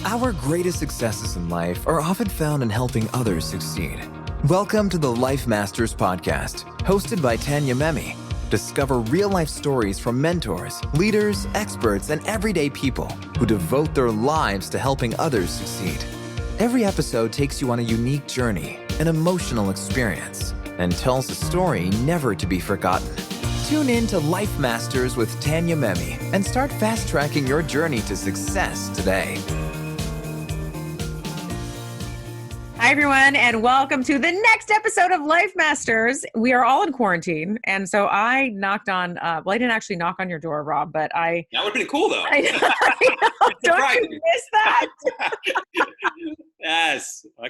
Our greatest successes in life are often found in helping others succeed. Welcome to the Life Masters Podcast, hosted by Tanya Memme. Discover real-life stories from mentors, leaders, experts, and everyday people who devote their lives to helping others succeed. Every episode takes you on a unique journey, an emotional experience, and tells a story never to be forgotten. Tune in to Life Masters with Tanya Memme and start fast-tracking your journey to success today. Hi, everyone, and welcome to the next episode of Life Masters. We are all in quarantine, and so I knocked on, well, I didn't actually knock on your door, Rob, but That would have been cool, though. I know. Don't you miss that? Yes, I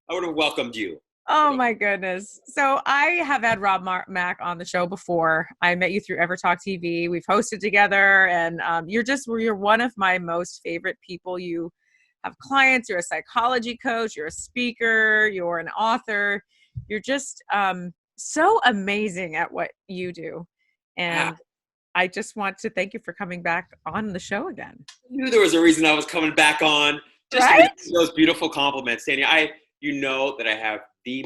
would have welcomed you. Oh, my goodness. So I have had Rob Mack on the show before. I met you through EverTalk TV. We've hosted together, and you're one of my most favorite people. You have clients, you're a psychology coach, you're a speaker, you're an author. You're just so amazing at what you do. And I just want to thank you for coming back on the show again. I knew there was a reason I was coming back on. Just right? Those beautiful compliments, Tanya. You know that I have the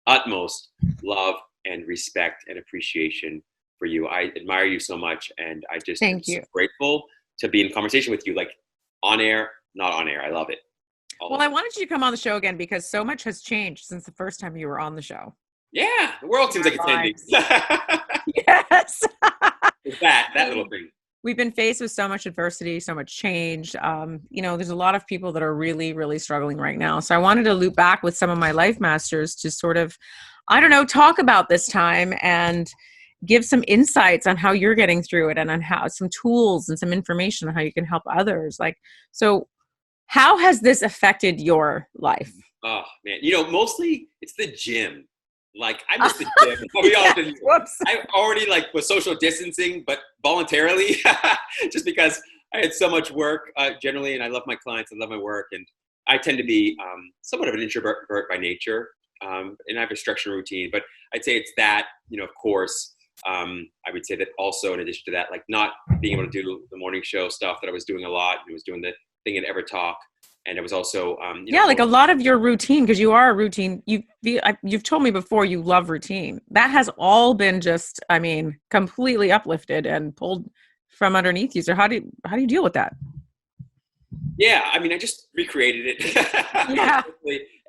utmost love and respect and appreciation for you. I admire you so much, and I just am so grateful to be in conversation with you, like on air, not on air. I love it. Well, I wanted you to come on the show again because so much has changed since the first time you were on the show. Yeah, the world seems like it's ending. Yes. that little thing. We've been faced with so much adversity, so much change. There's a lot of people that are really, really struggling right now. So I wanted to loop back with some of my life masters to sort of, talk about this time and give some insights on how you're getting through it and on how some tools and some information on how you can help others. So how has this affected your life? Oh man, mostly it's the gym. Like I miss the gym. I'll be honest. Whoops. I already was social distancing, but voluntarily, just because I had so much work generally, and I love my clients, I love my work, and I tend to be somewhat of an introvert by nature, and I have a structured routine. But I'd say it's that, of course. I would say that also, in addition to that, not being able to do the morning show stuff that I was doing a lot. I was doing the thing at EverTalk. And it was also, a lot of your routine, because you are a routine. You've told me before you love routine. That has all been just, completely uplifted and pulled from underneath you. So how do you deal with that? Yeah, I just recreated it. Yeah.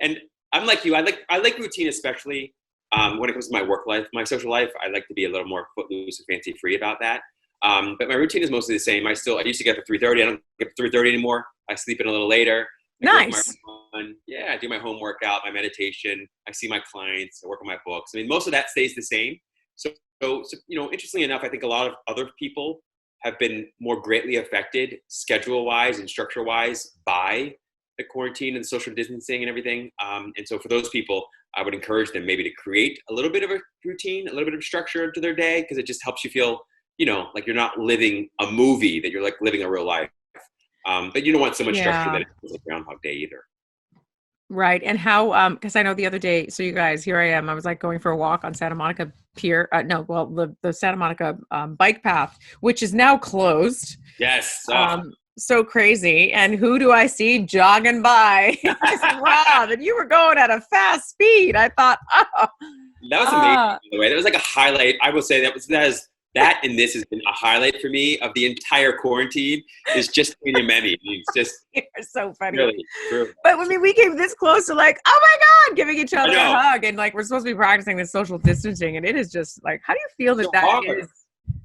And I'm like you. I like routine, especially when it comes to my work life, my social life. I like to be a little more footloose and fancy free about that. But my routine is mostly the same. I used to get up at 3:30. I don't get up at 3:30 anymore. I sleep in a little later. Nice. I do my home workout, my meditation. I see my clients. I work on my books. Most of that stays the same. So interestingly enough, I think a lot of other people have been more greatly affected schedule-wise and structure-wise by the quarantine and social distancing and everything. And so for those people, I would encourage them maybe to create a little bit of a routine, a little bit of structure into their day, because it just helps you feel, like you're not living a movie, that you're living a real life. But you don't want so much structure that it feels like Groundhog Day either. Right. And how, because I know the other day, so you guys, here I am, I was going for a walk on Santa Monica Pier. The Santa Monica bike path, which is now closed. Yes. So crazy. And who do I see jogging by? Rob, and you were going at a fast speed. I thought, that was amazing, by the way. That was a highlight. I will say that and this has been a highlight for me of the entire quarantine, is just Tanya Memme. It's just you're so funny. Really true. But we came this close to oh my God, giving each other a hug, and we're supposed to be practicing this social distancing, and it is just how do you feel that is?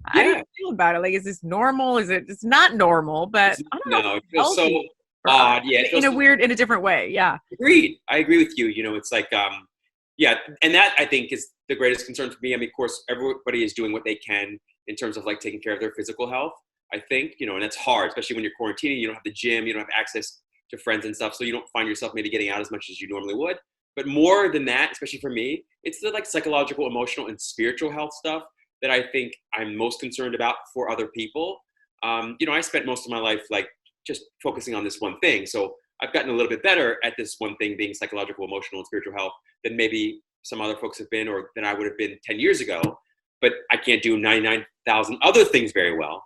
How do you feel about it? Is this normal? It's not normal, but I don't know. It feels so odd. Yeah, in a different way. Yeah. Agreed. I agree with you. It's and that I think is the greatest concern for me. Of course, everybody is doing what they can in terms of taking care of their physical health. I think, and that's hard, especially when you're quarantining. You don't have the gym, you don't have access to friends and stuff, so you don't find yourself maybe getting out as much as you normally would. But more than that, especially for me, it's the psychological, emotional, and spiritual health stuff that I think I'm most concerned about for other people. I spent most of my life just focusing on this one thing. So I've gotten a little bit better at this one thing, being psychological, emotional, and spiritual health, than maybe some other folks have been, or than I would have been 10 years ago. But I can't do 99,000 other things very well.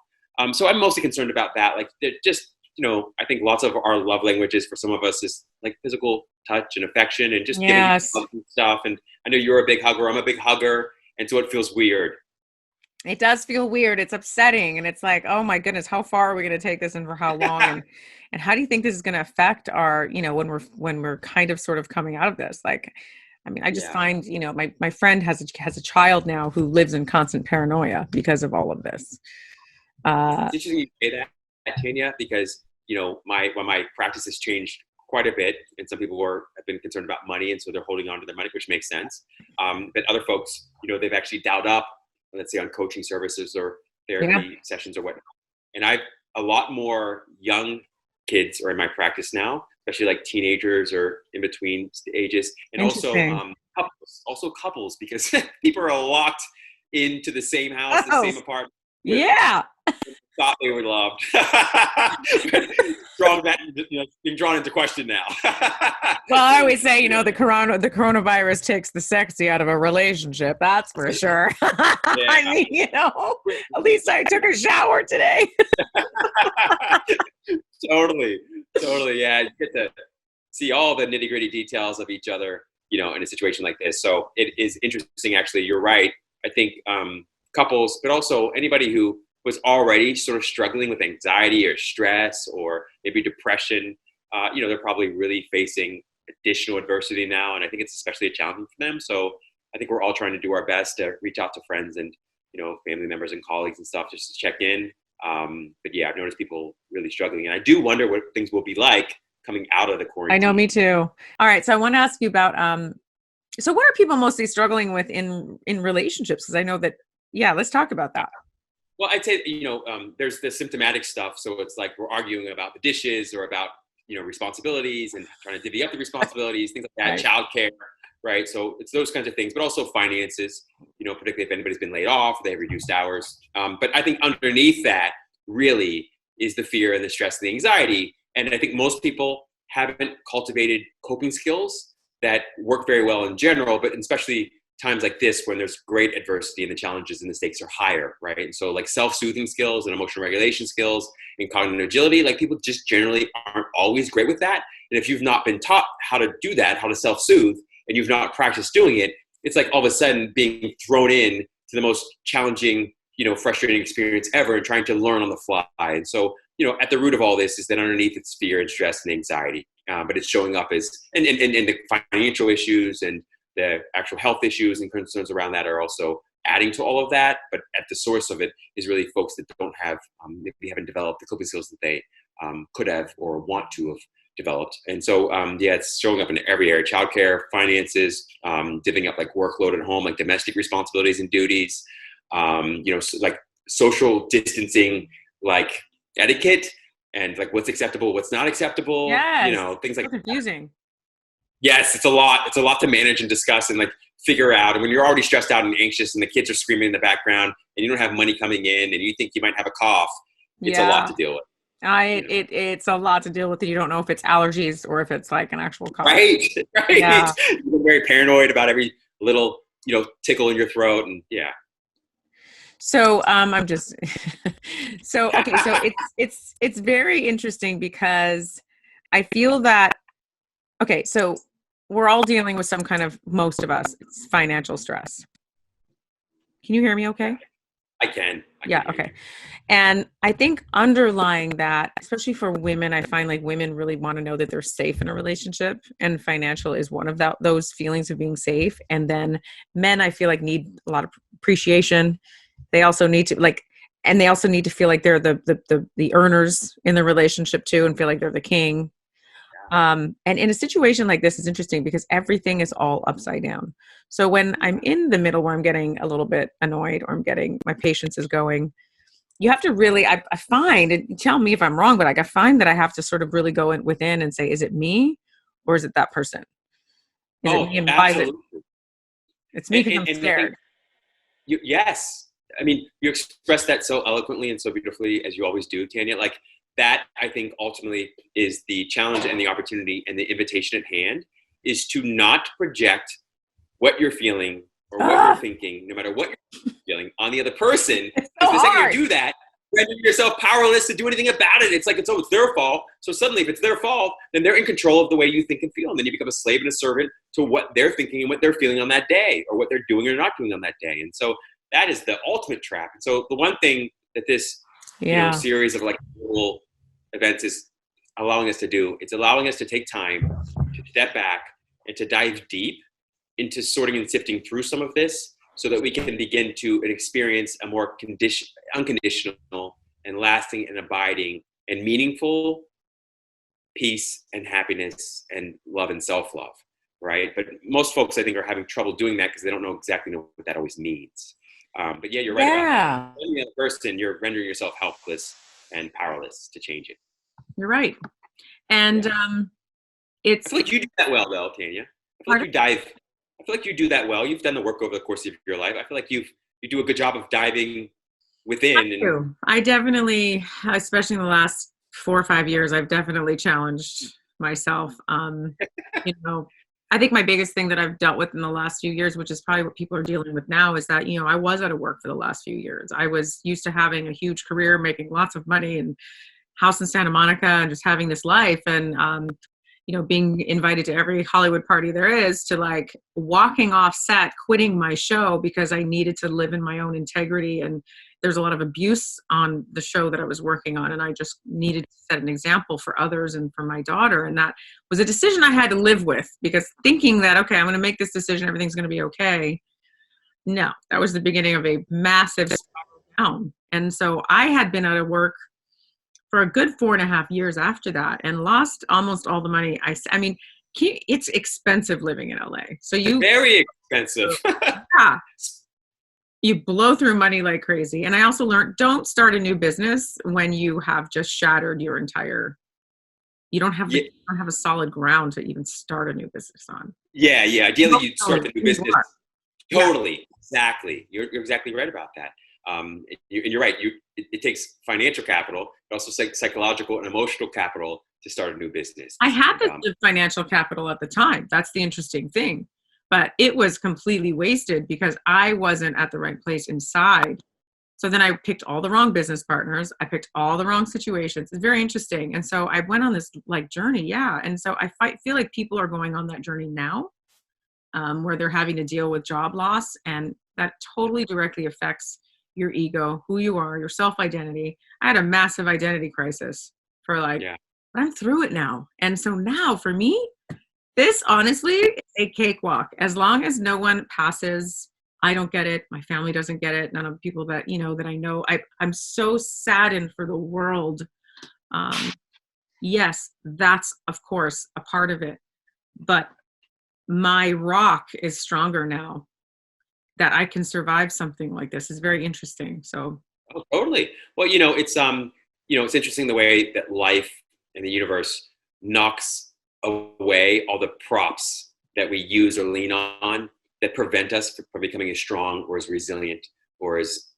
So I'm mostly concerned about that, just I think lots of our love languages for some of us is like physical touch and affection and just giving Yes. stuff. And I know you're a big hugger. I'm a big hugger. And so it feels weird. It does feel weird. It's upsetting. And it's like, oh my goodness, how far are we going to take this and for how long? And how do you think this is going to affect our, when we're kind of sort of coming out of this? Like, I mean, I just find, my friend has a child now who lives in constant paranoia because of all of this. It's interesting you say that, Tanya, because, my practice has changed quite a bit, and some people have been concerned about money, and so they're holding on to their money, which makes sense. But other folks, they've actually dialed up, let's say on coaching services or therapy sessions or whatnot. And a lot more young kids are in my practice now, especially like teenagers or in between ages, and also couples, because people are locked into the same house, the same apartment. Yeah. Thought they were loved. Being drawn into question now. Well, I always say, the coronavirus takes the sexy out of a relationship. That's for sure. I mean, at least I took a shower today. Totally. Yeah, you get to see all the nitty gritty details of each other, in a situation like this. So it is interesting. Actually, you're right. I think couples, but also anybody who was already sort of struggling with anxiety or stress or maybe depression, they're probably really facing additional adversity now. And I think it's especially a challenge for them. So I think we're all trying to do our best to reach out to friends and, family members and colleagues and stuff just to check in. But yeah, I've noticed people really struggling. And I do wonder what things will be like coming out of the quarantine. I know, me too. All right. So I want to ask you about, so what are people mostly struggling with in relationships? Because I know that, let's talk about that. Well, I'd say, there's the symptomatic stuff. So it's like we're arguing about the dishes or about, responsibilities and trying to divvy up the responsibilities, things like that, Right. childcare, right? So it's those kinds of things, but also finances, particularly if anybody's been laid off, they have reduced hours. But I think underneath that really is the fear and the stress and the anxiety. And I think most people haven't cultivated coping skills that work very well in general, but especially times like this when there's great adversity and the challenges and the stakes are higher, right? And so like self-soothing skills and emotional regulation skills and cognitive agility, like people just generally aren't always great with that. And if you've not been taught how to do that, how to self-soothe, and you've not practiced doing it, it's like all of a sudden being thrown in to the most challenging, frustrating experience ever and trying to learn on the fly. And so, at the root of all this is that underneath it's fear and stress and anxiety, but it's showing up as, and the financial issues and the actual health issues and concerns around that are also adding to all of that. But at the source of it is really folks that don't have, maybe haven't developed the coping skills that they could have or want to have developed. And so, it's showing up in every area: childcare, finances, divvying up like workload at home, like domestic responsibilities and duties, like social distancing, like etiquette, and like what's acceptable, what's not acceptable, things like so confusing. Yes, it's a lot. It's a lot to manage and discuss and like figure out. And when you're already stressed out and anxious and the kids are screaming in the background and you don't have money coming in and you think you might have a cough, it's a lot to deal with. It's a lot to deal with. You don't know if it's allergies or if it's like an actual cough. Right. Yeah. You're very paranoid about every little, tickle in your throat. And So I'm just so okay. So it's very interesting because I feel that so we're all dealing with some kind of, most of us, it's financial stress. Can you hear me okay? I can. Okay. And I think underlying that, especially for women, I find like women really want to know that they're safe in a relationship, and financial is one of those feelings of being safe. And then men, I feel like, need a lot of appreciation. They also need to and they also need to feel like they're the earners in the relationship too, and feel like they're the king. And in a situation like this, it's interesting because everything is all upside down. So when I'm in the middle where I'm getting a little bit annoyed or my patience is going, you have to really, I find, and tell me if I'm wrong, but I find that I have to sort of really go within and say, is it me or is it that person? Is it me, and why is it? It's me because I'm scared. Yes. I mean, you express that so eloquently and so beautifully, as you always do, Tanya. Like, that, I think, ultimately is the challenge and the opportunity and the invitation at hand, is to not project what you're feeling or what you're thinking, no matter what you're feeling, on the other person. It's so because the second hard. you do that, render yourself powerless to do anything about it. It's like, it's their fault. So suddenly, if it's their fault, then they're in control of the way you think and feel. And then you become a slave and a servant to what they're thinking and what they're feeling on that day, or what they're doing or not doing on that day. And so that is the ultimate trap. And so the one thing that this series of like little events is allowing us to do, it's allowing us to take time to step back and to dive deep into sorting and sifting through some of this, so that we can begin to experience a more unconditional and lasting and abiding and meaningful peace and happiness and love and self-love, right? But most folks, I think, are having trouble doing that because they don't know exactly what that always means. But yeah, you're right about that. When you're the person, you're rendering yourself helpless and powerless to change it. You're right. And I feel like you do that well, though, Tanya. I feel like you do that well. You've done the work over the course of your life. I feel like you do a good job of diving within. I definitely, especially in the last 4 or 5 years, I've definitely challenged myself. I think my biggest thing that I've dealt with in the last few years, which is probably what people are dealing with now, is that, I was out of work for the last few years. I was used to having a huge career, making lots of money, and house in Santa Monica, and just having this life. And, being invited to every Hollywood party there is, to like walking off set, quitting my show because I needed to live in my own integrity. And there's a lot of abuse on the show that I was working on. And I just needed to set an example for others and for my daughter. And that was a decision I had to live with, because thinking that, okay, I'm going to make this decision, everything's going to be okay. No, that was the beginning of a massive spiral down. And so I had been out of work for a good 4.5 years after that, and lost almost all the money. I mean, it's expensive living in LA. So very expensive. Yeah, you blow through money like crazy. And I also learned, don't start a new business when you have just shattered your entire. You don't have a solid ground to even start a new business on. Yeah. Ideally, you'd start the new business. Totally, exactly. You're exactly right about that. And you're right. It takes financial capital, but also psychological and emotional capital to start a new business. I had the financial capital at the time. That's the interesting thing, but it was completely wasted because I wasn't at the right place inside. So then I picked all the wrong business partners. I picked all the wrong situations. It's very interesting. And so I went on this like journey. Yeah. And so I feel like people are going on that journey now, where they're having to deal with job loss, and that totally directly affects your ego, who you are, your self-identity. I had a massive identity crisis for but I'm through it now. And so now for me, this honestly is a cakewalk. As long as no one passes, I don't get it. My family doesn't get it. None of the people that, that I know, I'm so saddened for the world. Yes, that's of course a part of it, but my rock is stronger now. That I can survive something like this is very interesting. So, totally. Well, it's interesting the way that life and the universe knocks away all the props that we use or lean on that prevent us from becoming as strong or as resilient or as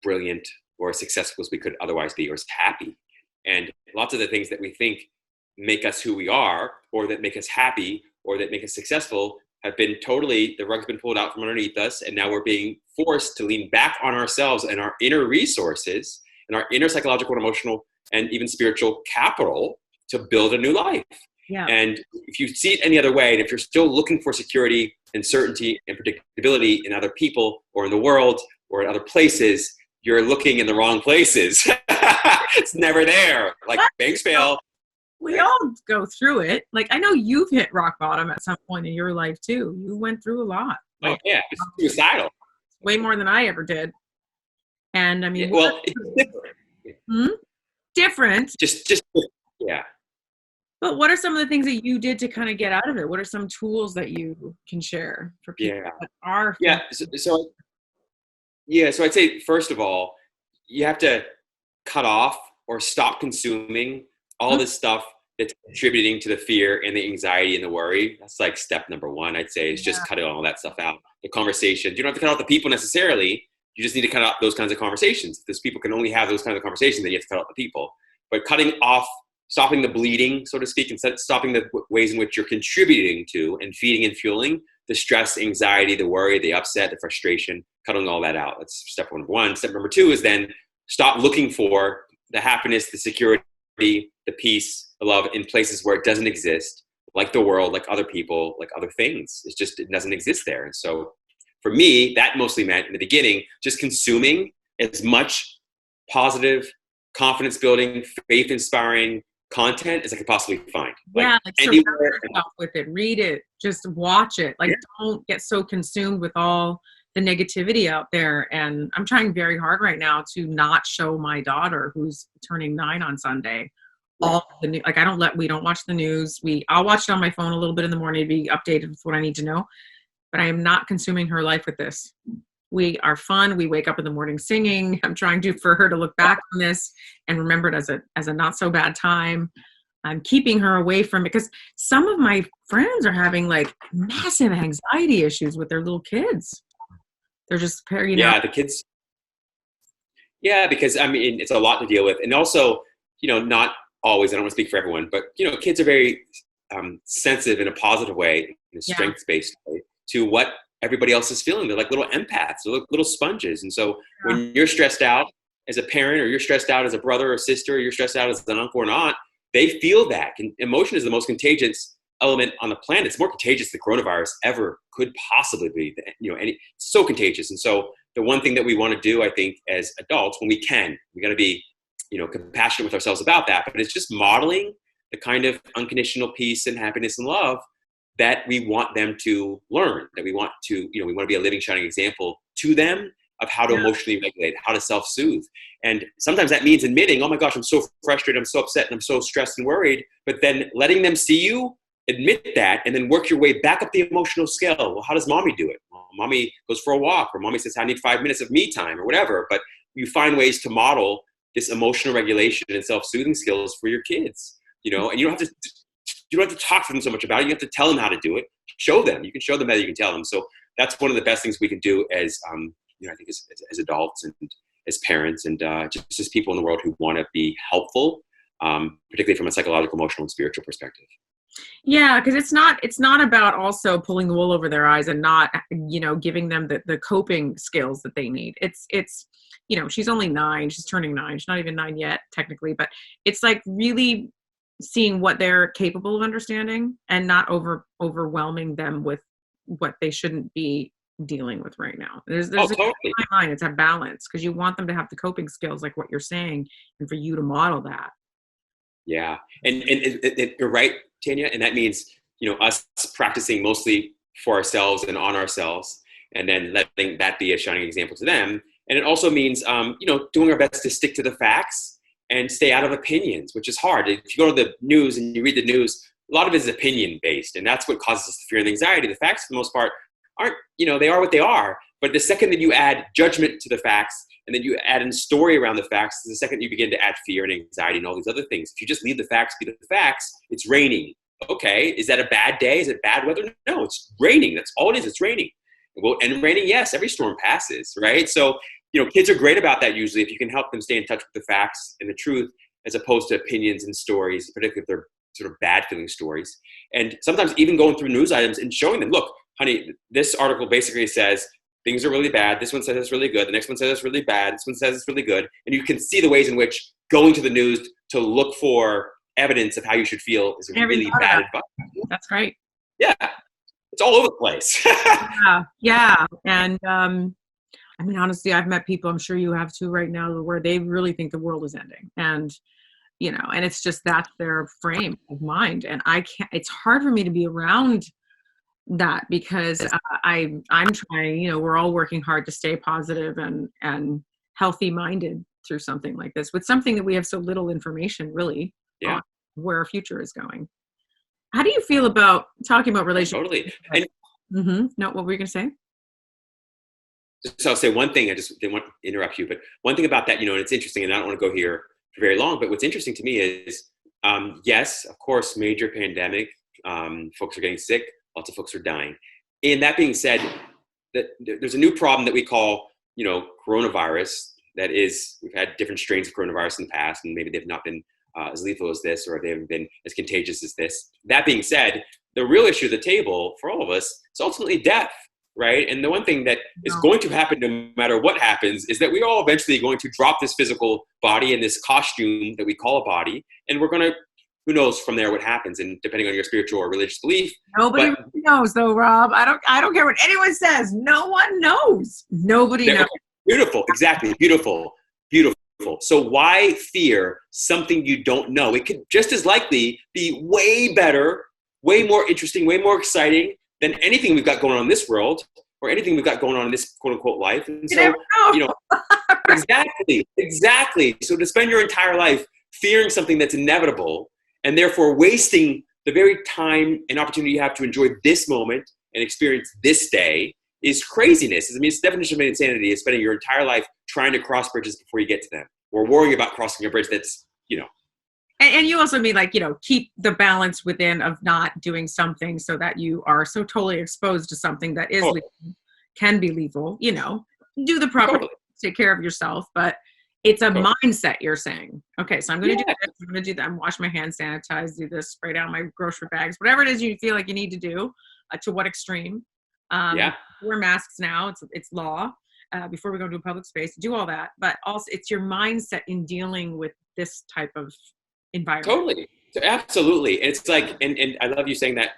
brilliant or as successful as we could otherwise be, or as happy. And lots of the things that we think make us who we are, or that make us happy, or that make us successful, have been the rug's been pulled out from underneath us, and now we're being forced to lean back on ourselves and our inner resources and our inner psychological and emotional and even spiritual capital to build a new life. Yeah. And if you see it any other way, and if you're still looking for security and certainty and predictability in other people or in the world or in other places, you're looking in the wrong places. It's never there. Like banks fail. We all go through it. Like, I know you've hit rock bottom at some point in your life too. You went through a lot. Like, yeah, it's suicidal. Way more than I ever did. And I mean, different. Just yeah. But what are some of the things that you did to kind of get out of it? What are some tools that you can share for people that are? Yeah. So I'd say, first of all, you have to cut off or stop consuming all this stuff that's contributing to the fear and the anxiety and the worry. That's like step number one, I'd say, is just cutting all that stuff out. The conversations. You don't have to cut out the people necessarily. You just need to cut out those kinds of conversations. Because people can only have those kinds of conversations, then you have to cut out the people. But cutting off, stopping the bleeding, so to speak, and stopping the ways in which you're contributing to and feeding and fueling the stress, anxiety, the worry, the upset, the frustration, cutting all that out. That's step number one. Step number two is then stop looking for the happiness, the security, the peace, the love in places where it doesn't exist, like the world, like other people, like other things. It doesn't exist there. And so for me, that mostly meant in the beginning, just consuming as much positive, confidence building, faith inspiring content as I could possibly find. Yeah, like surround yourself with it, read it, just watch it. Like, don't get so consumed with all the negativity out there. And I'm trying very hard right now to not show my daughter, who's turning 9 on Sunday, all the new, like we don't watch the news. I'll watch it on my phone a little bit in the morning to be updated with what I need to know, but I am not consuming her life with this. We are fun. We wake up in the morning singing. I'm trying for her to look back on this and remember it as a not so bad time. I'm keeping her away from it because some of my friends are having like massive anxiety issues with their little kids. They're just, Yeah, the kids. Yeah, because I mean, it's a lot to deal with. And also, not always, I don't want to speak for everyone, but, kids are very sensitive in a positive way, in a strengths-based way, to what everybody else is feeling. They're like little empaths, they're like little sponges. And so when you're stressed out as a parent, or you're stressed out as a brother or sister, or you're stressed out as an uncle or an aunt, they feel that. And emotion is the most contagious element on the planet. It's more contagious than coronavirus ever could possibly be. And it's so contagious. And so the one thing that we want to do, I think, as adults, when we got to be, compassionate with ourselves about that. But it's just modeling the kind of unconditional peace and happiness and love that we want them to learn, that we want to be a living, shining example to them of how to emotionally regulate, how to self-soothe. And sometimes that means admitting, oh my gosh, I'm so frustrated, I'm so upset, and I'm so stressed and worried, but then letting them see you, admit that, and then work your way back up the emotional scale. Well, how does mommy do it? Well, mommy goes for a walk, or mommy says, I need 5 minutes of me time, or whatever. But you find ways to model this emotional regulation and self-soothing skills for your kids, and you don't have to talk to them so much about it. You have to tell them how to do it. Show them. You can show them better. You can tell them. So that's one of the best things we can do as, I think as adults and as parents and just as people in the world who want to be helpful, particularly from a psychological, emotional, and spiritual perspective. Yeah, because it's not about also pulling the wool over their eyes and not, giving them the coping skills that they need. It's she's only 9. She's turning 9. She's not even 9 yet, technically. But it's like really seeing what they're capable of understanding and not overwhelming them with what they shouldn't be dealing with right now. There's totally. In my mind, it's a balance because you want them to have the coping skills like what you're saying and for you to model that. Yeah. And you're right, Tanya. And that means, us practicing mostly for ourselves and on ourselves, and then letting that be a shining example to them. And it also means, doing our best to stick to the facts and stay out of opinions, which is hard. If you go to the news and you read the news, a lot of it is opinion based, and that's what causes us the fear and anxiety. The facts, for the most part, aren't, they are what they are. But the second that you add judgment to the facts, and then you add in story around the facts, the second you begin to add fear and anxiety and all these other things. If you just leave the facts be the facts, it's raining. Okay, is that a bad day? Is it bad weather? No, it's raining. That's all it is. It's raining. Well, and raining, yes, every storm passes, right? So, kids are great about that usually if you can help them stay in touch with the facts and the truth as opposed to opinions and stories, particularly if they're sort of bad feeling stories. And sometimes even going through news items and showing them, look, honey, this article basically says things are really bad. This one says it's really good. The next one says it's really bad. This one says it's really good. And you can see the ways in which going to the news to look for evidence of how you should feel is really bad advice. That's right. Yeah. It's all over the place. Yeah. And honestly, I've met people, I'm sure you have too right now, where they really think the world is ending. And, and it's just that's their frame of mind. And it's hard for me to be around that because I'm trying, we're all working hard to stay positive and healthy minded through something like this, with something that we have so little information really on where our future is going. How do you feel about talking about relationships? Totally. And No, what were you going to say? So I'll say one thing, I just didn't want to interrupt you, but one thing about that, and it's interesting, and I don't want to go here for very long, but what's interesting to me is, yes, of course, major pandemic, folks are getting sick, lots of folks are dying. And that being said, there's a new problem that we call, coronavirus. That is, we've had different strains of coronavirus in the past, and maybe they've not been as lethal as this, or they haven't been as contagious as this. That being said, the real issue at the table for all of us is ultimately death. right? And the one thing that is going to happen no matter what happens is that we're all eventually going to drop this physical body and this costume that we call a body, and we're going to, who knows from there what happens, and depending on your spiritual or religious belief. Nobody really knows, though, Rob. I don't care what anyone says. No one knows. Nobody knows. Beautiful, exactly, beautiful. So why fear something you don't know? It could just as likely be way better, way more interesting, way more exciting than anything we've got going on in this world or anything we've got going on in this quote unquote life. And so, exactly. So to spend your entire life fearing something that's inevitable and therefore wasting the very time and opportunity you have to enjoy this moment and experience this day is craziness. I mean, it's the definition of insanity is spending your entire life trying to cross bridges before you get to them, or worrying about crossing a bridge that's, And you also mean keep the balance within of not doing something so that you are so totally exposed to something that is lethal, can be lethal, do the proper, take care of yourself, but it's a mindset you're saying. Okay, so I'm going to do this, I'm going to do that, I'm wash my hands, sanitize, do this, spray down my grocery bags, whatever it is you feel like you need to do, to what extreme. Wear masks now, it's law. Before we go to a public space, do all that. But also it's your mindset in dealing with this type of environment. Totally. Absolutely. And it's like, and I love you saying that,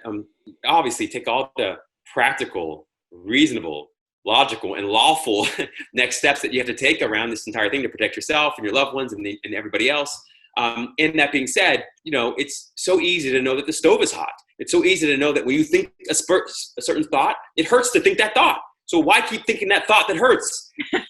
obviously take all the practical, reasonable, logical, and lawful next steps that you have to take around this entire thing to protect yourself and your loved ones and everybody else. And that being said, it's so easy to know that the stove is hot. It's so easy to know that when you think a certain thought, it hurts to think that thought. So why keep thinking that thought that hurts? It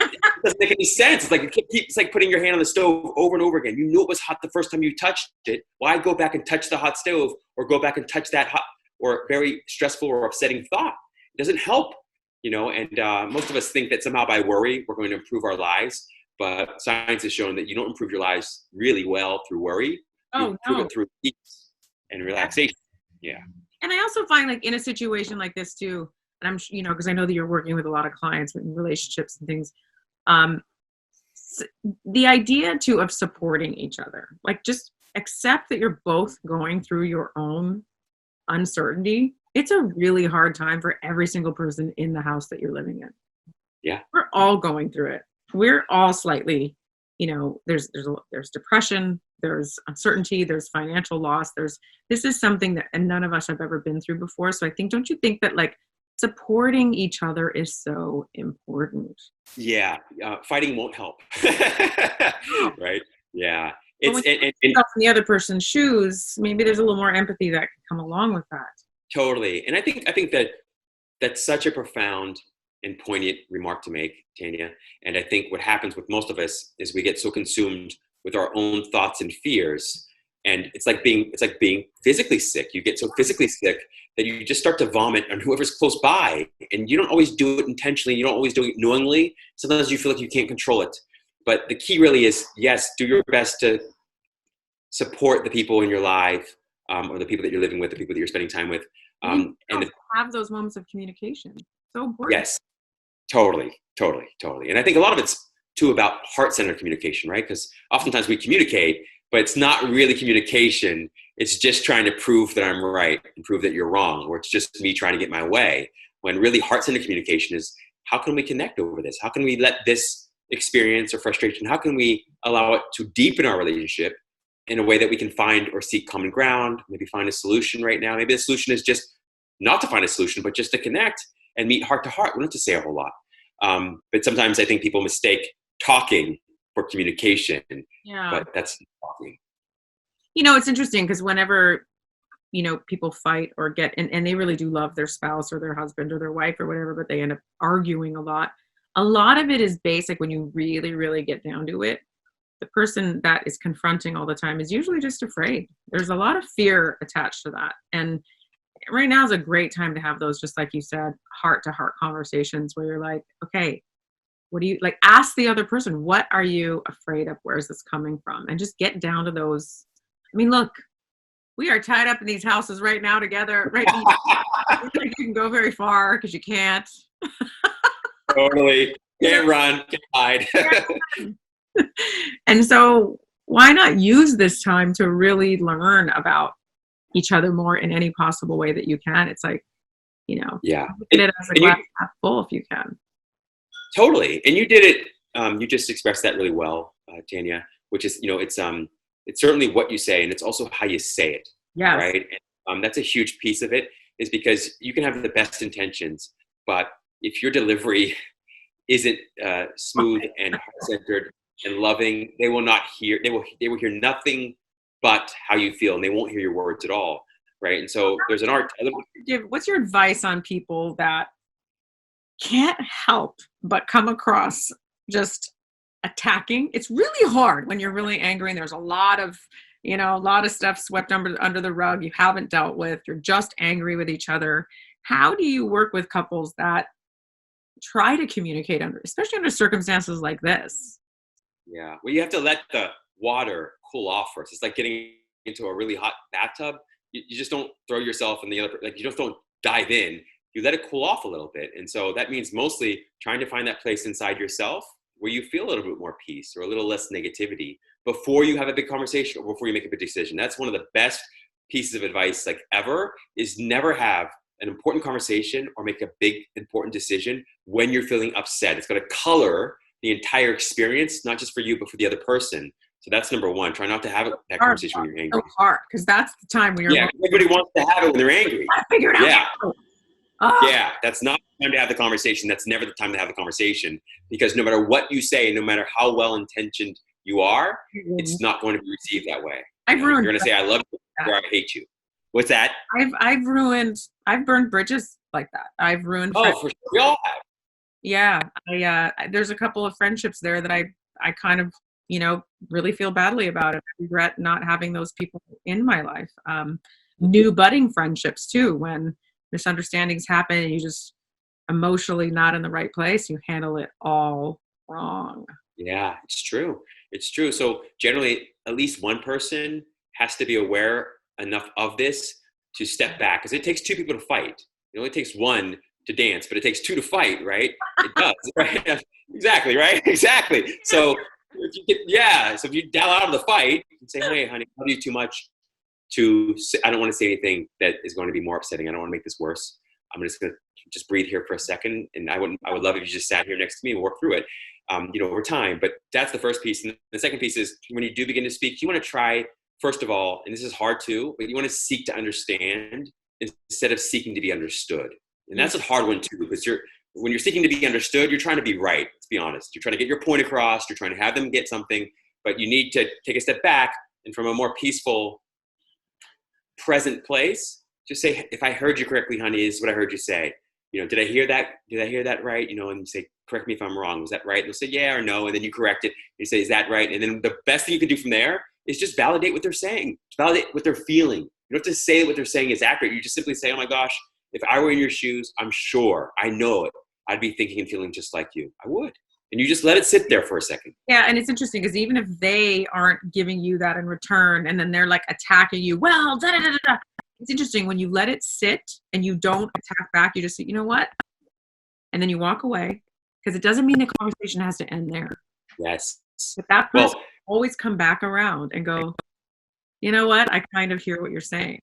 doesn't make any sense. It's like putting your hand on the stove over and over again. You knew it was hot the first time you touched it. Why go back and touch the hot stove or go back and touch that hot or very stressful or upsetting thought? It doesn't help, and most of us think that somehow by worry, we're going to improve our lives. But science has shown that you don't improve your lives really well through worry. You improve it through peace and relaxation. Yeah. And I also find in a situation like this too, and I'm, because I know that you're working with a lot of clients in relationships and things. The idea too of supporting each other, just accept that you're both going through your own uncertainty. It's a really hard time for every single person in the house that you're living in. Yeah. We're all going through it. We're all slightly, there's depression, there's uncertainty, there's financial loss. This is something that and none of us have ever been through before. So I think, don't you think that supporting each other is so important? Yeah. Fighting won't help. Right. Yeah. It's in the other person's shoes, maybe there's a little more empathy that can come along with that. Totally. And I think that that's such a profound and poignant remark to make, Tanya. And I think what happens with most of us is we get so consumed with our own thoughts and fears. And it's like being physically sick. You get so physically sick that you just start to vomit on whoever's close by. And you don't always do it intentionally. You don't always do it knowingly. Sometimes you feel like you can't control it. But the key really is, yes, do your best to support the people in your life, or the people that you're living with, the people that you're spending time with. And have those moments of communication. So important. Yes, totally. And I think a lot of it's too about heart-centered communication, right? Because oftentimes we communicate, but it's not really communication. It's just trying to prove that I'm right and prove that you're wrong, or it's just me trying to get my way. When really heart-centered communication is, how can we connect over this? How can we let this experience or frustration, how can we allow it to deepen our relationship in a way that we can find or seek common ground, maybe find a solution right now. Maybe the solution is just not to find a solution, but just to connect and meet heart to heart. We don't have to say a whole lot. But sometimes I think people mistake talking for communication, but that's talking. It's interesting because whenever, people fight or get, and they really do love their spouse or their husband or their wife or whatever, but they end up arguing a lot. A lot of it is basic when you really, really get down to it. The person that is confronting all the time is usually just afraid. There's a lot of fear attached to that. And right now is a great time to have those, just like you said, heart-to-heart conversations where you're like, okay, what do you, ask the other person, what are you afraid of? Where is this coming from? And just get down to those. I mean, look, we are tied up in these houses right now together. Right now. I don't think you can go very far because you can't. Totally. Can't run, can't hide. And so why not use this time to really learn about each other more in any possible way that you can? It's like, Yeah. Look at it as a And you glass half full if you can. totally, and you did it. You just expressed that really well, Tanya. Which is, it's certainly what you say, and it's also how you say it, Yes. right? And, that's a huge piece of it, is because you can have the best intentions, but if your delivery isn't smooth and heart-centered and loving, they will not hear. They will hear nothing but how you feel, and they won't hear your words at all, right? And so there's an art. What's your advice on people that can't help but come across just attacking? It's really hard when you're really angry and there's a lot of stuff swept under the rug you haven't dealt with. You're just angry with each other. How do you work with couples that try to communicate especially under circumstances like this? Yeah, well, you have to let the water cool off first. It's like getting into a really hot bathtub. You just don't throw yourself in the other, like, you just don't dive in. You let it cool off a little bit. And so that means mostly trying to find that place inside yourself where you feel a little bit more peace or a little less negativity before you have a big conversation or before you make a big decision. That's one of the best pieces of advice, like, ever, is never have an important conversation or make a big important decision when you're feeling upset. It's going to color the entire experience, not just for you, but for the other person. So that's number one. Try not to have that conversation when you're angry. So hard, because that's the time when you're everybody wants to have it when they're angry. I figured it out. Yeah, that's not the time to have the conversation. That's never the time to have the conversation, because no matter what you say, no matter how well-intentioned you are, it's not going to be received that way. You're going to say, I love you, or I hate you. What's that? I've burned bridges like that. I've ruined. Oh, for sure. We all have. Yeah. There's a couple of friendships there that I kind of, really feel badly about it. I regret not having those people in my life. New budding friendships too, when misunderstandings happen and you just emotionally not in the right place, you handle it all wrong. Yeah, it's true. It's true. So generally, at least one person has to be aware enough of this to step back, because it takes two people to fight. It only takes one to dance, but it takes two to fight, right? It does, right? Exactly, right? Exactly. So if you dial out of the fight and say, hey, honey, I love you too much I don't want to say anything that is going to be more upsetting. I don't want to make this worse. I'm just going to breathe here for a second. And I would love if you just sat here next to me and work through it, over time. But that's the first piece. And the second piece is, when you do begin to speak, you want to try, first of all, and this is hard too, but you want to seek to understand instead of seeking to be understood. And that's a hard one too, because when you're seeking to be understood, you're trying to be right. Let's be honest. You're trying to get your point across. You're trying to have them get something, but you need to take a step back and, from a more peaceful, present place, just say, if I heard you correctly, honey, this is what I heard you say. Did I hear that? Did I hear that right? And you say, correct me if I'm wrong. Was that right? And they'll say, yeah or no. And then you correct it. You say, is that right? And then the best thing you can do from there is just validate what they're saying, validate what they're feeling. You don't have to say what they're saying is accurate. You just simply say, oh my gosh, if I were in your shoes, I'm sure, I know it, I'd be thinking and feeling just like you. I would. And you just let it sit there for a second. Yeah, and it's interesting because even if they aren't giving you that in return, and then they're like attacking you, well, da da da da. It's interesting when you let it sit and you don't attack back. You just say, you know what, and then you walk away, because it doesn't mean the conversation has to end there. Yes. But that person will always come back around and go, you know what, I kind of hear what you're saying.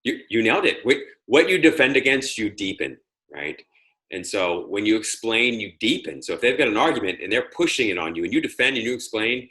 You nailed it. What you defend against, you deepen, right? And so when you explain, you deepen. So if they've got an argument and they're pushing it on you, and you defend and you explain,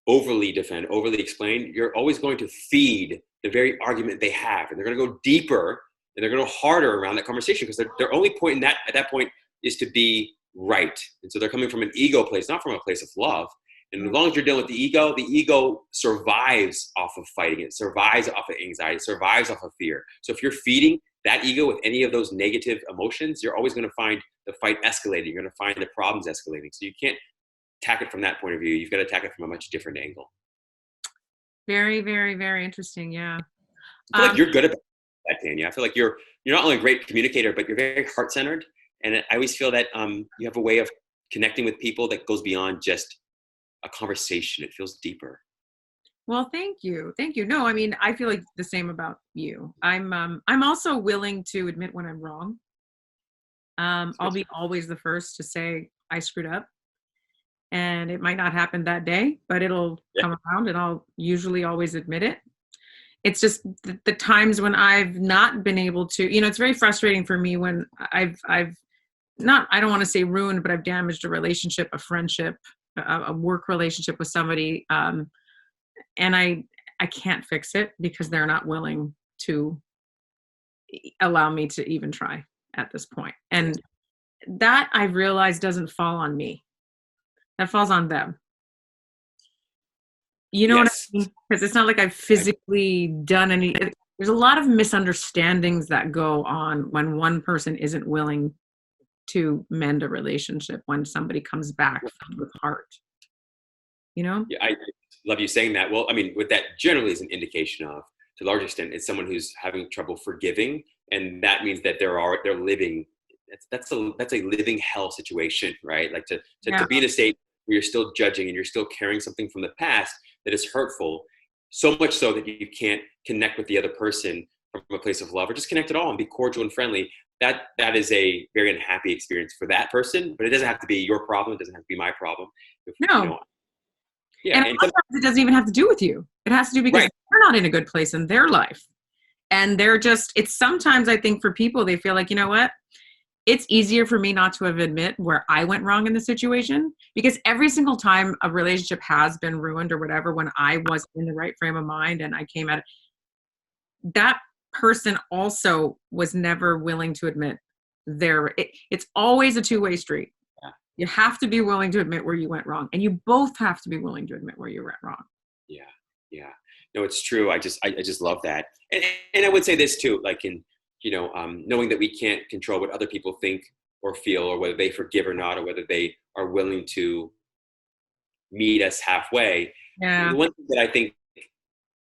overly defend, overly explain, you're always going to feed the very argument they have. And they're going to go deeper and they're going to go harder around that conversation, because their only point at that point is to be right. And so they're coming from an ego place, not from a place of love. And as long as you're dealing with the ego survives off of fighting. It survives off of anxiety, it survives off of fear. So if you're feeding that ego with any of those negative emotions, you're always going to find the fight escalating. You're going to find the problems escalating. So you can't attack it from that point of view. You've got to attack it from a much different angle. Very, very, very interesting. Yeah. I feel like you're good at that, Tanya. I feel like you're not only a great communicator, but you're very heart-centered. And I always feel that you have a way of connecting with people that goes beyond just a conversation. It feels deeper. Well, thank you. Thank you. No, I mean, I feel like the same about you. I'm also willing to admit when I'm wrong. I'll be always the first to say I screwed up, and it might not happen that day, but it'll come around, and I'll usually always admit it. it's just the times when I've not been able to, it's very frustrating for me when I've not, I don't want to say ruined, but I've damaged a relationship, a friendship, a work relationship with somebody. And I can't fix it because they're not willing to allow me to even try at this point. And that I've realized doesn't fall on me. That falls on them. You know what I mean? Because it's not like I've physically done any. There's a lot of misunderstandings that go on when one person isn't willing to mend a relationship, when somebody comes back filled with heart. Yeah, I love you saying that. Well, I mean, what that generally is an indication of, to a large extent, is someone who's having trouble forgiving, and that means that they're living. That's a living hell situation, right? Like to be in a state where you're still judging and you're still carrying something from the past that is hurtful, so much so that you can't connect with the other person from a place of love, or just connect at all and be cordial and friendly. That is a very unhappy experience for that person, but it doesn't have to be your problem. It doesn't have to be my problem. No. Yeah, and sometimes it doesn't even have to do with you. It has to do because they're not in a good place in their life. And it's sometimes, I think, for people, they feel like, you know what? It's easier for me not to have admit where I went wrong in the situation, because every single time a relationship has been ruined or whatever, when I wasn't in the right frame of mind and I came at it, that person also was never willing to admit it's always a two-way street. Yeah. You have to be willing to admit where you went wrong, and you both have to be willing to admit where you went wrong. Yeah. No, it's true. I just love that. And I would say this too, like in, knowing that we can't control what other people think or feel, or whether they forgive or not, or whether they are willing to meet us halfway. Yeah. The one thing that I think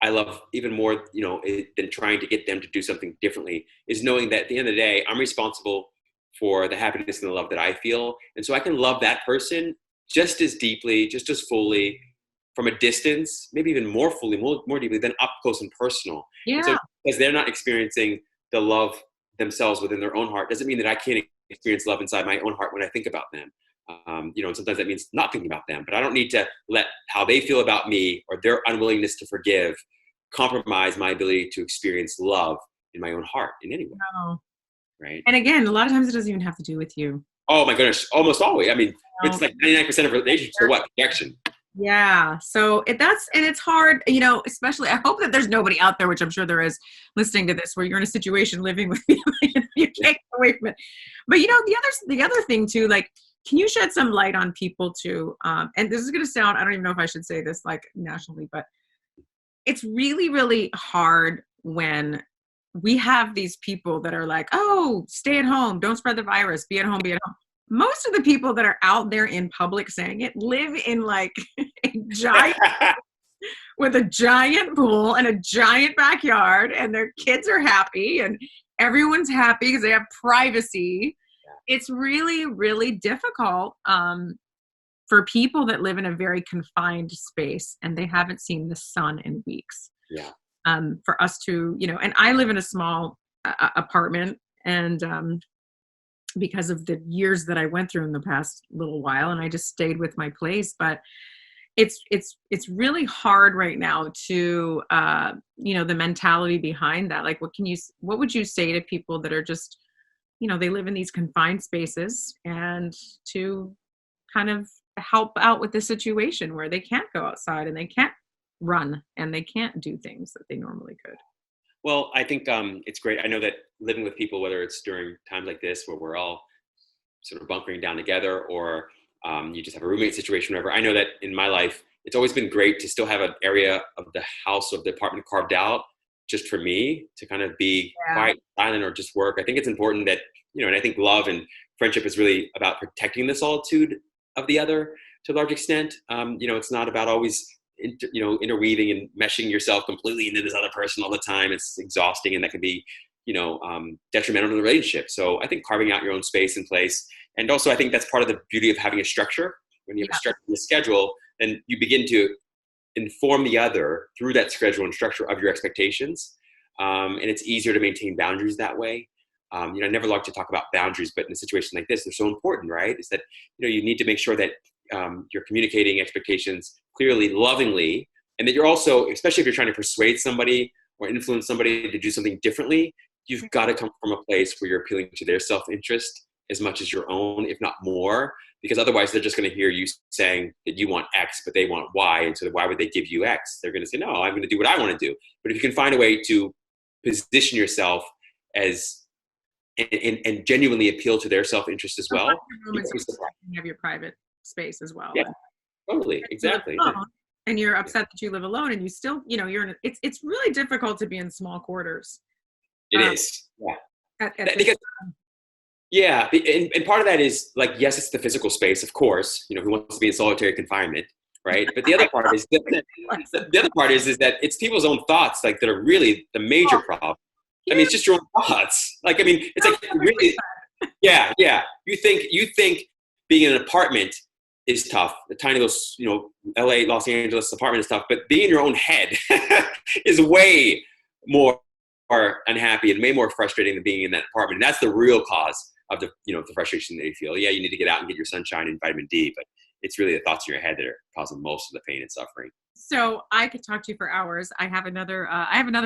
I love even more, than trying to get them to do something differently, is knowing that at the end of the day, I'm responsible for the happiness and the love that I feel. And so I can love that person just as deeply, just as fully, from a distance, maybe even more fully, more deeply than up close and personal. Yeah. And so because they're not experiencing the love themselves within their own heart, doesn't mean that I can't experience love inside my own heart when I think about them. And sometimes that means not thinking about them, but I don't need to let how they feel about me or their unwillingness to forgive compromise my ability to experience love in my own heart in any way. No. Right. And again, a lot of times it doesn't even have to do with you. Oh my goodness. Almost always. I mean, it's like 99% of relationships are what? Projection. Yeah. So it's hard, especially, I hope that there's nobody out there, which I'm sure there is, listening to this, where you're in a situation living with people, you can't get away from it. But the other thing too, like, can you shed some light on people too? And this is going to sound, I don't even know if I should say this like nationally, but it's really, really hard when we have these people that are like, oh, stay at home, don't spread the virus, be at home. Most of the people that are out there in public saying it live in like a giant, with a giant pool and a giant backyard, and their kids are happy and everyone's happy because they have privacy. It's really, really difficult for people that live in a very confined space and they haven't seen the sun in weeks. Yeah. For us to, and I live in a small apartment, and because of the years that I went through in the past little while, and I just stayed with my place. But it's really hard right now to, the mentality behind that. Like, what would you say to people that are just, they live in these confined spaces, and to kind of help out with the situation where they can't go outside and they can't run and they can't do things that they normally could? Well, I think it's great. I know that living with people, whether it's during times like this where we're all sort of bunkering down together, or you just have a roommate situation, whatever. I know that in my life, it's always been great to still have an area of the house or the apartment carved out just for me to kind of be quiet, silent, or just work. I think it's important that, and I think love and friendship is really about protecting the solitude of the other to a large extent. It's not about always interweaving and meshing yourself completely into this other person all the time. It's exhausting, and that can be, detrimental to the relationship. So I think carving out your own space and place. And also I think that's part of the beauty of having a structure. When you have a structure and a schedule, then you begin to inform the other through that schedule and structure of your expectations. And it's easier to maintain boundaries that way. I never like to talk about boundaries, but in a situation like this, they're so important, right? Is that, you need to make sure that you're communicating expectations clearly, lovingly, and that you're also, especially if you're trying to persuade somebody or influence somebody to do something differently, you've got to come from a place where you're appealing to their self-interest as much as your own, if not more, because otherwise they're just going to hear you saying that you want X, but they want Y. And so why would they give you X? They're going to say, no, I'm going to do what I want to do. But if you can find a way to position yourself as and genuinely appeal to their self-interest as well. You have your private space as well. Yeah, totally. Exactly. And you're upset that you live alone and you still, it's really difficult to be in small quarters. It is. Yeah. And part of that is like, yes, it's the physical space, of course, who wants to be in solitary confinement, right? But the other part is that it's people's own thoughts, like, that are really the major problem. I mean, it's just your own thoughts. Like, I mean, it's like really, yeah. You think being in an apartment is tough. The tiny little, LA, Los Angeles apartment is tough, but being in your own head is way more unhappy and way more frustrating than being in that apartment. And that's the real cause of the, the frustration that you feel. Yeah, you need to get out and get your sunshine and vitamin D, but it's really the thoughts in your head that are causing most of the pain and suffering. So I could talk to you for hours. I have another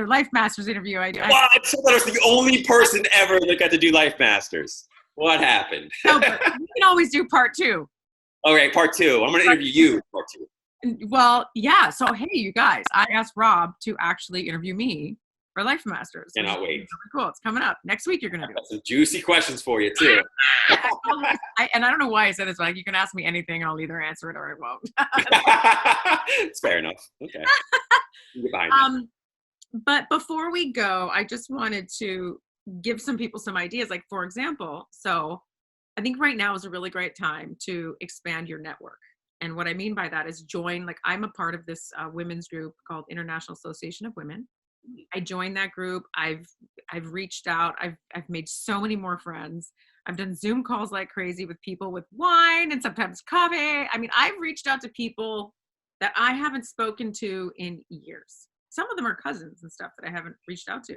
Life Masters interview. What? I thought I was the only person ever that got to do Life Masters. What happened? No, but we can always do part 2. Okay, part 2. I'm going to interview you part 2. Well, yeah. So, hey, you guys, I asked Rob to actually interview me for Life Masters. Cannot wait. Really cool. It's coming up next week. You're going to do it. Some juicy questions for you too. And I don't know why I said this, but like, you can ask me anything and I'll either answer it or I won't. It's fair enough. Okay. Get behind that. But before we go, I just wanted to give some people some ideas. Like, for example, so I think right now is a really great time to expand your network. And what I mean by that is join, like, I'm a part of this women's group called International Association of Women. I joined that group. I've reached out. I've made so many more friends. I've done Zoom calls like crazy with people with wine and sometimes coffee. I mean, I've reached out to people that I haven't spoken to in years. Some of them are cousins and stuff that I haven't reached out to.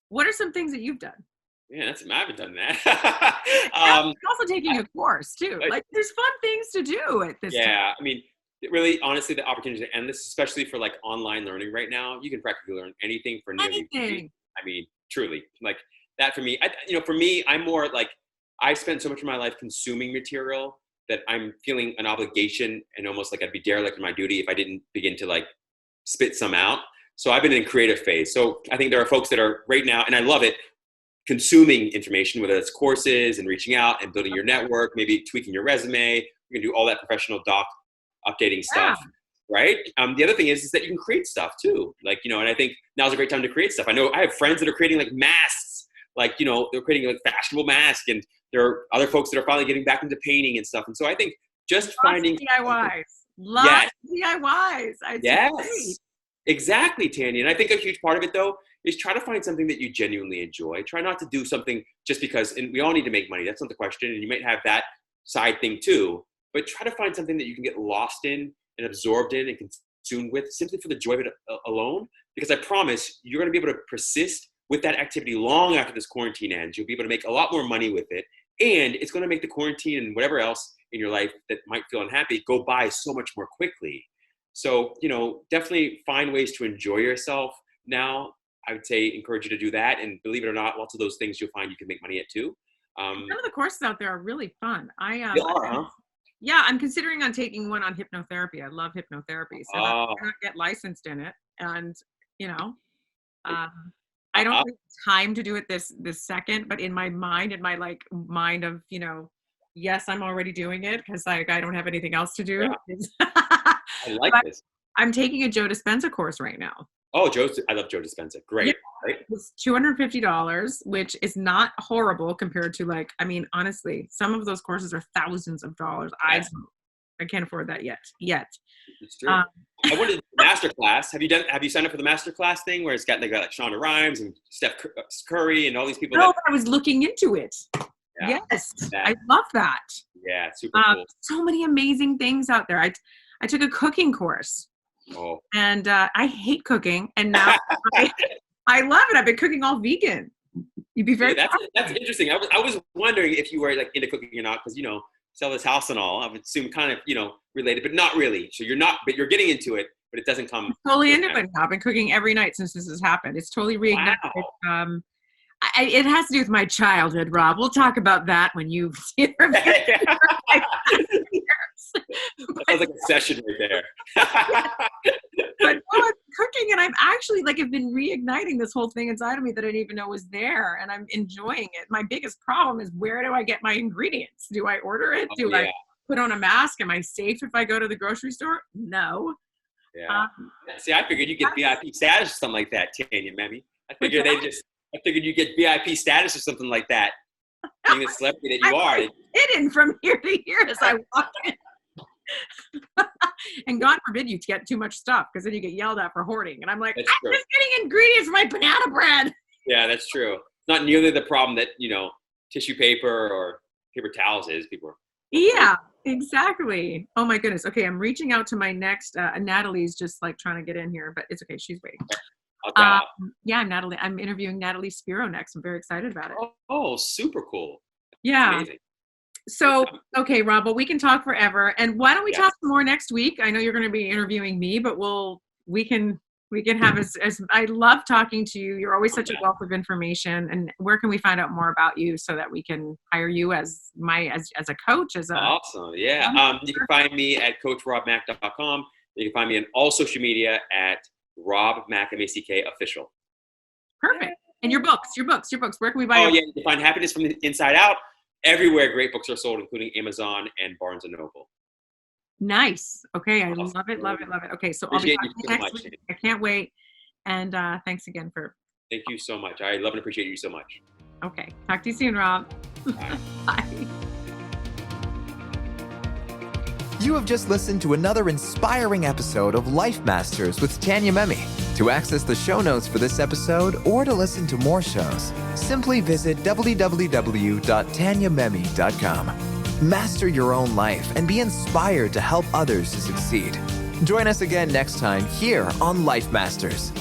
What are some things that you've done? Yeah, I haven't done that. I'm also taking a course too. Like, there's fun things to do at this time. Yeah, I mean, really, honestly, the opportunity to end this, especially for like online learning right now, you can practically learn anything for nearly free. I mean, truly, like that for me. For me, I'm more like, I spent so much of my life consuming material that I'm feeling an obligation and almost like I'd be derelict in my duty if I didn't begin to like spit some out. So I've been in creative phase. So I think there are folks that are right now, and I love it, consuming information, whether it's courses and reaching out and building your network, maybe tweaking your resume. You can do all that professional updating stuff, right? The other thing is that you can create stuff too. Like, and I think now's a great time to create stuff. I know I have friends that are creating like masks, like, they're creating like fashionable masks, and there are other folks that are finally getting back into painting and stuff. And so I think just finding DIYs. DIYs. Yes, exactly, Tanya. And I think a huge part of it though is try to find something that you genuinely enjoy. Try not to do something just because, and we all need to make money. That's not the question. And you might have that side thing too, but try to find something that you can get lost in and absorbed in and consumed with simply for the joy of it alone. Because I promise you're going to be able to persist with that activity long after this quarantine ends. You'll be able to make a lot more money with it. And it's going to make the quarantine and whatever else in your life that might feel unhappy go by so much more quickly. So, definitely find ways to enjoy yourself now. I would say encourage you to do that. And believe it or not, lots of those things you'll find you can make money at too. Some of the courses out there are really fun. They are, huh? Yeah, I'm considering on taking one on hypnotherapy. I love hypnotherapy. So I'm going to get licensed in it. And, I don't have time to do it this second, but in my mind, of, yes, I'm already doing it because like I don't have anything else to do. Yeah. I like this. I'm taking a Joe Dispenza course right now. Oh, I love Joe Dispenza. Great. Yeah, right? It's $250, which is not horrible compared to honestly, some of those courses are thousands of dollars. Yeah. I can't afford that yet. It's true. I wanted a master class. Have you signed up for the master class thing where they got like Shonda Rhimes and Steph Curry and all these people? No, but I was looking into it. Yeah, yes, I love that. Yeah, it's super cool. So many amazing things out there. I took a cooking course. Oh. And I hate cooking, and now I love it. I've been cooking all vegan. You'd be very. Yeah, that's interesting. I was wondering if you were like into cooking or not, because sell this house and all. I would assume kind of related, but not really. So you're not, but you're getting into it. but it doesn't come. Totally into it now. I've been cooking every night since this has happened. It's totally reignited. Wow. It has to do with my childhood, Rob. We'll talk about that when you see it. That sounds like a session right there. But no, I'm cooking, and I'm actually I've been reigniting this whole thing inside of me that I didn't even know was there, and I'm enjoying it. My biggest problem is, where do I get my ingredients? Do I order it? Do I put on a mask? Am I safe if I go to the grocery store? No. Yeah. See, I figured you get VIP status or something like that, Tanya Memme. I figured you get VIP status or something like that. Being the celebrity that you are. Hidden from here to here as I walk in. And God forbid you get too much stuff, because then you get yelled at for hoarding. And I'm like, I'm just getting ingredients for my banana bread. Yeah, that's true. It's not nearly the problem that, tissue paper or paper towels is. Yeah, exactly. Oh my goodness. Okay, I'm reaching out to my next, Natalie's just trying to get in here, but it's okay. She's waiting. Yeah, I'm interviewing Natalie Spiro next. I'm very excited about it. Oh, super cool. Yeah. Amazing. So, okay, Rob, well, we can talk forever. And why don't we talk more next week? I know you're going to be interviewing me, but we can have as I love talking to you. You're always such a wealth of information. And where can we find out more about you so that we can hire you as a coach? Awesome. Yeah. You can find me at coachrobmack.com. You can find me on all social media at Rob Mack, M-A-C-K official. Perfect. And your books. Where can we buy? Oh, yeah. You can find Happiness from the Inside Out everywhere great books are sold, including Amazon and Barnes & Noble. Nice. Okay. I love it. Okay. So I'll be talking to you next week. I can't wait. And thanks again for. Thank you so much. I love and appreciate you so much. Okay. Talk to you soon, Rob. Bye. Bye. You have just listened to another inspiring episode of Life Masters with Tanya Memme. To access the show notes for this episode or to listen to more shows, simply visit www.tanyamemme.com. Master your own life and be inspired to help others to succeed. Join us again next time here on Life Masters.